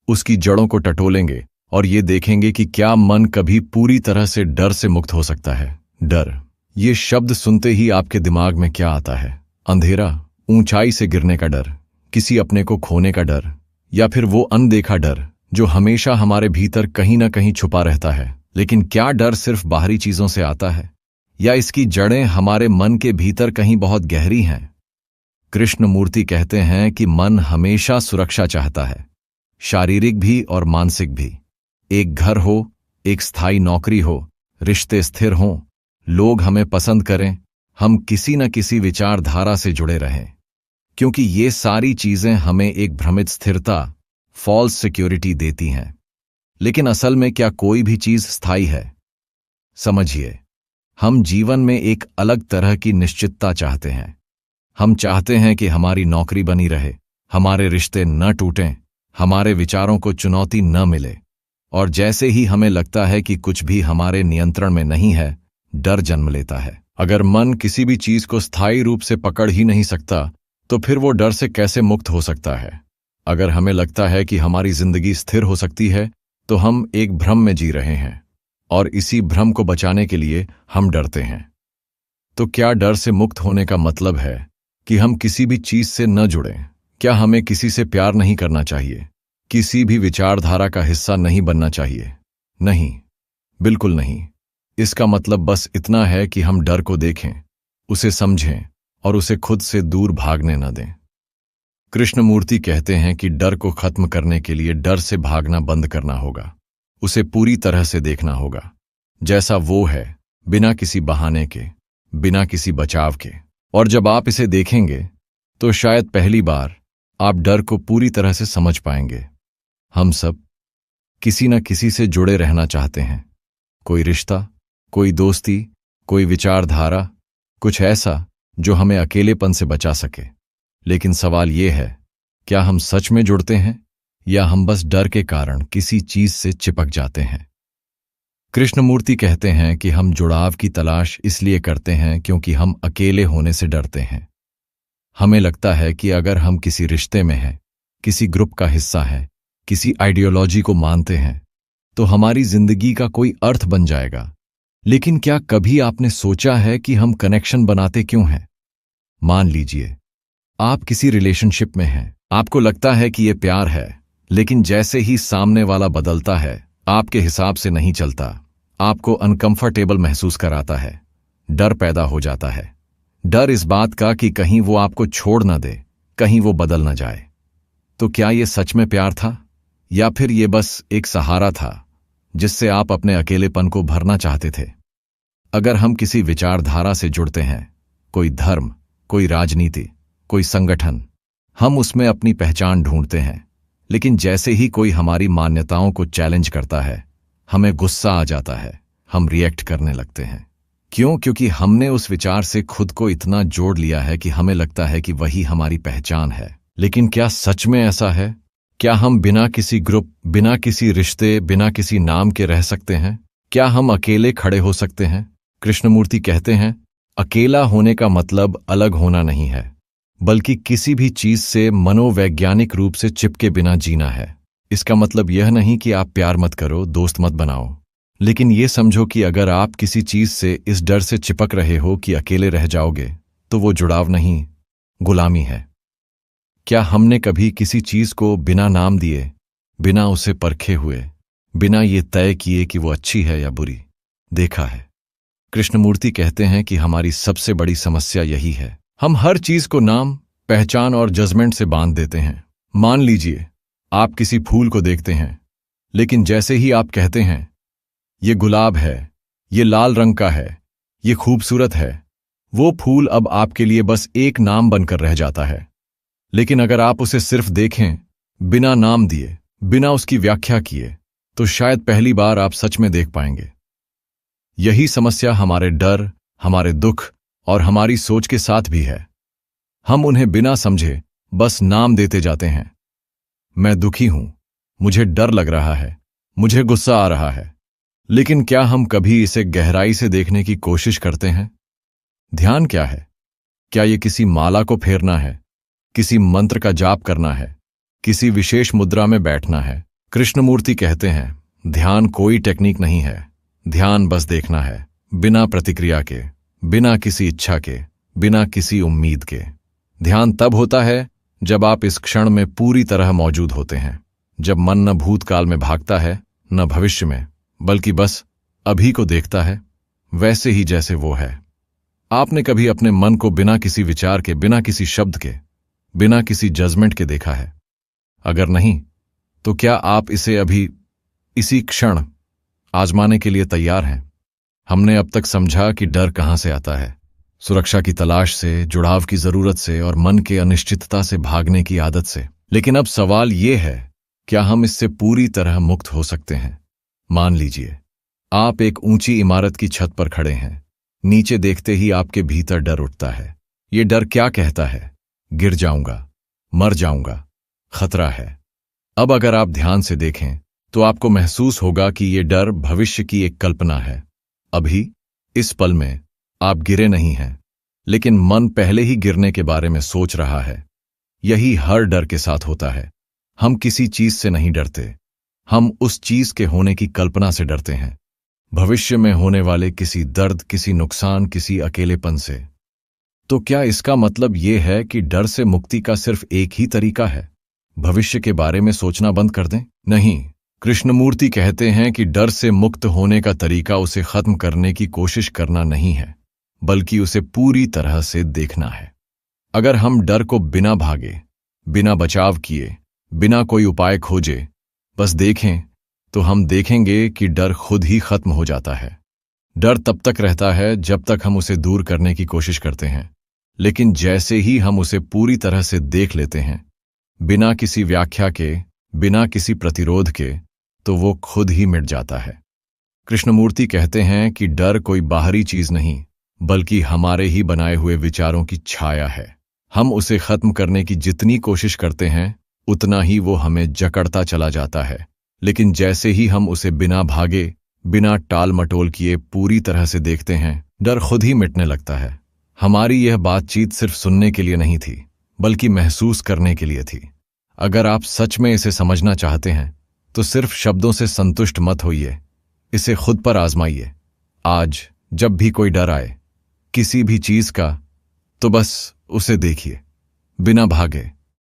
उसकी जड़ों को टटोलेंगे और ये देखेंगे कि क्या मन कभी पूरी तरह से डर से मुक्त हो सकता है। डर, ये शब्द सुनते ही आपके दिमाग में क्या आता है? अंधेरा, ऊंचाई से गिरने का डर, किसी अपने को खोने का डर, या फिर वो अनदेखा डर जो हमेशा हमारे भीतर कहीं ना कहीं छुपा रहता है। लेकिन क्या डर सिर्फ बाहरी चीजों से आता है, या इसकी जड़ें हमारे मन के भीतर कहीं बहुत गहरी हैं? कृष्णमूर्ति कहते हैं कि मन हमेशा सुरक्षा चाहता है, शारीरिक भी और मानसिक भी। एक घर हो, एक स्थायी नौकरी हो, रिश्ते स्थिर हों, लोग हमें पसंद करें, हम किसी न किसी विचारधारा से जुड़े रहें, क्योंकि ये सारी चीजें हमें एक भ्रमित स्थिरता, फॉल्स सिक्योरिटी देती हैं। लेकिन असल में क्या कोई भी चीज स्थायी है? समझिए, हम जीवन में एक अलग तरह की निश्चितता चाहते हैं। हम चाहते हैं कि हमारी नौकरी बनी रहे, हमारे रिश्ते न टूटें, हमारे विचारों को चुनौती न मिले। और जैसे ही हमें लगता है कि कुछ भी हमारे नियंत्रण में नहीं है, डर जन्म लेता है। अगर मन किसी भी चीज को स्थायी रूप से पकड़ ही नहीं सकता, तो फिर वो डर से कैसे मुक्त हो सकता है? अगर हमें लगता है कि हमारी जिंदगी स्थिर हो सकती है, तो हम एक भ्रम में जी रहे हैं, और इसी भ्रम को बचाने के लिए हम डरते हैं। तो क्या डर से मुक्त होने का मतलब है कि हम किसी भी चीज से न जुड़ें? क्या हमें किसी से प्यार नहीं करना चाहिए? किसी भी विचारधारा का हिस्सा नहीं बनना चाहिए? नहीं, बिल्कुल नहीं। इसका मतलब बस इतना है कि हम डर को देखें, उसे समझें और उसे खुद से दूर भागने न दें। कृष्णमूर्ति कहते हैं कि डर को खत्म करने के लिए डर से भागना बंद करना होगा, उसे पूरी तरह से देखना होगा जैसा वो है, बिना किसी बहाने के, बिना किसी बचाव के। और जब आप इसे देखेंगे तो शायद पहली बार आप डर को पूरी तरह से समझ पाएंगे। हम सब किसी न किसी से जुड़े रहना चाहते हैं, कोई रिश्ता, कोई दोस्ती, कोई विचारधारा, कुछ ऐसा जो हमें अकेलेपन से बचा सके। लेकिन सवाल यह है, क्या हम सच में जुड़ते हैं, या हम बस डर के कारण किसी चीज से चिपक जाते हैं? कृष्णमूर्ति कहते हैं कि हम जुड़ाव की तलाश इसलिए करते हैं क्योंकि हम अकेले होने से डरते हैं। हमें लगता है कि अगर हम किसी रिश्ते में हैं, किसी ग्रुप का हिस्सा हैं, किसी आइडियोलॉजी को मानते हैं, तो हमारी जिंदगी का कोई अर्थ बन जाएगा। लेकिन क्या कभी आपने सोचा है कि हम कनेक्शन बनाते क्यों हैं? मान लीजिए आप किसी रिलेशनशिप में हैं, आपको लगता है कि यह प्यार है, लेकिन जैसे ही सामने वाला बदलता है, आपके हिसाब से नहीं चलता, आपको अनकंफर्टेबल महसूस कराता है, डर पैदा हो जाता है। डर इस बात का कि कहीं वो आपको छोड़ न दे, कहीं वो बदल न जाए। तो क्या ये सच में प्यार था, या फिर ये बस एक सहारा था जिससे आप अपने अकेलेपन को भरना चाहते थे? अगर हम किसी विचारधारा से जुड़ते हैं, कोई धर्म, कोई राजनीति, कोई संगठन, हम उसमें अपनी पहचान ढूंढते हैं। लेकिन जैसे ही कोई हमारी मान्यताओं को चैलेंज करता है, हमें गुस्सा आ जाता है, हम रिएक्ट करने लगते हैं। क्यों? क्योंकि हमने उस विचार से खुद को इतना जोड़ लिया है कि हमें लगता है कि वही हमारी पहचान है। लेकिन क्या सच में ऐसा है? क्या हम बिना किसी ग्रुप, बिना किसी रिश्ते, बिना किसी नाम के रह सकते हैं? क्या हम अकेले खड़े हो सकते हैं? कृष्णमूर्ति कहते हैं, अकेला होने का मतलब अलग होना नहीं है, बल्कि किसी भी चीज से मनोवैज्ञानिक रूप से चिपके बिना जीना है। इसका मतलब यह नहीं कि आप प्यार मत करो, दोस्त मत बनाओ, लेकिन ये समझो कि अगर आप किसी चीज से इस डर से चिपक रहे हो कि अकेले रह जाओगे, तो वो जुड़ाव नहीं, गुलामी है। क्या हमने कभी किसी चीज को बिना नाम दिए, बिना उसे परखे हुए, बिना ये तय किए कि वो अच्छी है या बुरी, देखा है? कृष्णमूर्ति कहते हैं कि हमारी सबसे बड़ी समस्या यही है। हम हर चीज को नाम, पहचान और जजमेंट से बांध देते हैं। मान लीजिए आप किसी फूल को देखते हैं, लेकिन जैसे ही आप कहते हैं ये गुलाब है, ये लाल रंग का है, ये खूबसूरत है, वो फूल अब आपके लिए बस एक नाम बनकर रह जाता है। लेकिन अगर आप उसे सिर्फ देखें, बिना नाम दिए, बिना उसकी व्याख्या किए, तो शायद पहली बार आप सच में देख पाएंगे। यही समस्या हमारे डर, हमारे दुख और हमारी सोच के साथ भी है। हम उन्हें बिना समझे बस नाम देते जाते हैं। मैं दुखी हूं, मुझे डर लग रहा है, मुझे गुस्सा आ रहा है। लेकिन क्या हम कभी इसे गहराई से देखने की कोशिश करते हैं? ध्यान क्या है? क्या ये किसी माला को फेरना है, किसी मंत्र का जाप करना है, किसी विशेष मुद्रा में बैठना है, कृष्णमूर्ति कहते हैं, ध्यान कोई टेक्निक नहीं है, ध्यान बस देखना है, बिना प्रतिक्रिया के, बिना किसी इच्छा के, बिना किसी उम्मीद के। ध्यान तब होता है जब आप इस क्षण में पूरी तरह मौजूद होते हैं, जब मन न भूतकाल में भागता है न भविष्य में, बल्कि बस अभी को देखता है, वैसे ही जैसे वो है। आपने कभी अपने मन को बिना किसी विचार के, बिना किसी शब्द के, बिना किसी जजमेंट के देखा है? अगर नहीं, तो क्या आप इसे अभी इसी क्षण आजमाने के लिए तैयार हैं? हमने अब तक समझा कि डर कहां से आता है, सुरक्षा की तलाश से, जुड़ाव की जरूरत से और मन के अनिश्चितता से भागने की आदत से। लेकिन अब सवाल यह है, क्या हम इससे पूरी तरह मुक्त हो सकते हैं? मान लीजिए आप एक ऊंची इमारत की छत पर खड़े हैं, नीचे देखते ही आपके भीतर डर उठता है। ये डर क्या कहता है? गिर जाऊंगा, मर जाऊंगा, खतरा है। अब अगर आप ध्यान से देखें तो आपको महसूस होगा कि ये डर भविष्य की एक कल्पना है। अभी इस पल में आप गिरे नहीं हैं, लेकिन मन पहले ही गिरने के बारे में सोच रहा है। यही हर डर के साथ होता है। हम किसी चीज से नहीं डरते, हम उस चीज के होने की कल्पना से डरते हैं, भविष्य में होने वाले किसी दर्द, किसी नुकसान, किसी अकेलेपन से। तो क्या इसका मतलब यह है कि डर से मुक्ति का सिर्फ एक ही तरीका है? भविष्य के बारे में सोचना बंद कर दें? नहीं, कृष्णमूर्ति कहते हैं कि डर से मुक्त होने का तरीका उसे खत्म करने की कोशिश करना नहीं है, बल्कि उसे पूरी तरह से देखना है। अगर हम डर को बिना भागे, बिना बचाव किए, बिना कोई उपाय खोजे बस देखें, तो हम देखेंगे कि डर खुद ही खत्म हो जाता है। डर तब तक रहता है जब तक हम उसे दूर करने की कोशिश करते हैं, लेकिन जैसे ही हम उसे पूरी तरह से देख लेते हैं, बिना किसी व्याख्या के, बिना किसी प्रतिरोध के, तो वो खुद ही मिट जाता है। कृष्णमूर्ति कहते हैं कि डर कोई बाहरी चीज नहीं, बल्कि हमारे ही बनाए हुए विचारों की छाया है। हम उसे खत्म करने की जितनी कोशिश करते हैं, उतना ही वो हमें जकड़ता चला जाता है। लेकिन जैसे ही हम उसे बिना भागे, बिना टाल मटोल किए पूरी तरह से देखते हैं, डर खुद ही मिटने लगता है। हमारी यह बातचीत सिर्फ सुनने के लिए नहीं थी, बल्कि महसूस करने के लिए थी। अगर आप सच में इसे समझना चाहते हैं, तो सिर्फ शब्दों से संतुष्ट मत होइए, इसे खुद पर आजमाइए। आज जब भी कोई डर आए, किसी भी चीज का, तो बस उसे देखिए, बिना भागे,